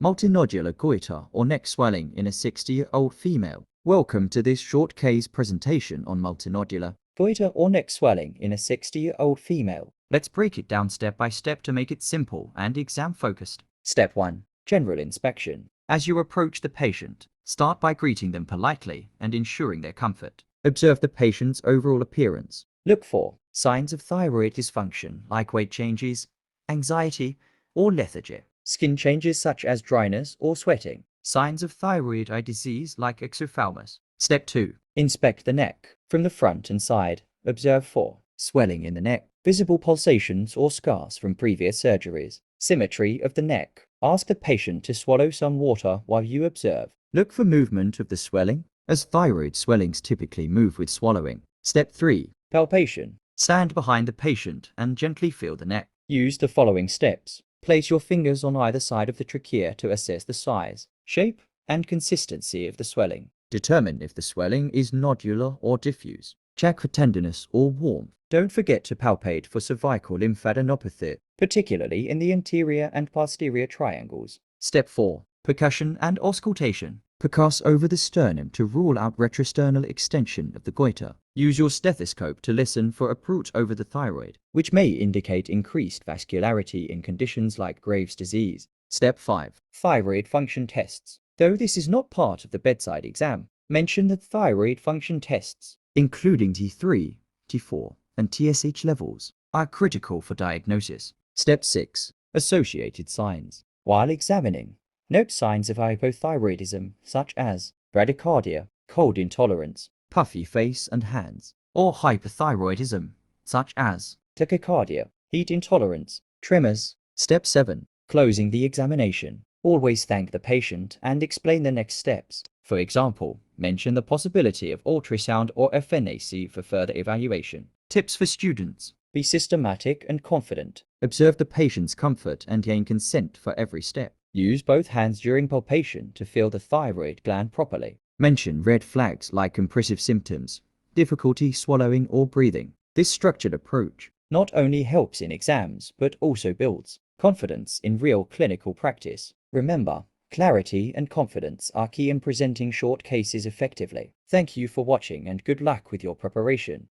Multinodular goitre or neck swelling in a 60-year-old female. Welcome to this short case presentation on multinodular goitre or neck swelling in a 60-year-old female. Let's break it down step by step to make it simple and exam focused. Step 1. General inspection. As you approach the patient, start by greeting them politely and ensuring their comfort. Observe the patient's overall appearance. Look for signs of thyroid dysfunction like weight changes, anxiety, or lethargy. Skin changes such as dryness or sweating. Signs of thyroid eye disease like exophthalmos. Step 2. Inspect the neck. From the front and side, observe for swelling in the neck, visible pulsations or scars from previous surgeries. Symmetry of the neck. Ask the patient to swallow some water while you observe. Look for movement of the swelling, as thyroid swellings typically move with swallowing. Step 3. Palpation. Stand behind the patient and gently feel the neck. Use the following steps. Place your fingers on either side of the trachea to assess the size, shape, and consistency of the swelling. Determine if the swelling is nodular or diffuse. Check for tenderness or warmth. Don't forget to palpate for cervical lymphadenopathy, particularly in the anterior and posterior triangles. Step 4. Percussion and auscultation. Percuss over the sternum to rule out retrosternal extension of the goiter. Use your stethoscope to listen for a prute over the thyroid, which may indicate increased vascularity in conditions like Graves' disease. Step 5. Thyroid function tests. Though this is not part of the bedside exam, mention that thyroid function tests, including T3, T4, and TSH levels, are critical for diagnosis. Step 6. Associated signs. While examining, note signs of hypothyroidism such as bradycardia, cold intolerance, puffy face and hands, or hyperthyroidism such as tachycardia, heat intolerance, tremors. Step 7. Closing the examination. Always thank the patient and explain the next steps. For example, mention the possibility of ultrasound or FNAC for further evaluation. Tips for students. Be systematic and confident. Observe the patient's comfort and gain consent for every step. Use both hands during palpation to feel the thyroid gland properly. Mention red flags like compressive symptoms, difficulty swallowing or breathing. This structured approach not only helps in exams but also builds confidence in real clinical practice. Remember, clarity and confidence are key in presenting short cases effectively. Thank you for watching and good luck with your preparation.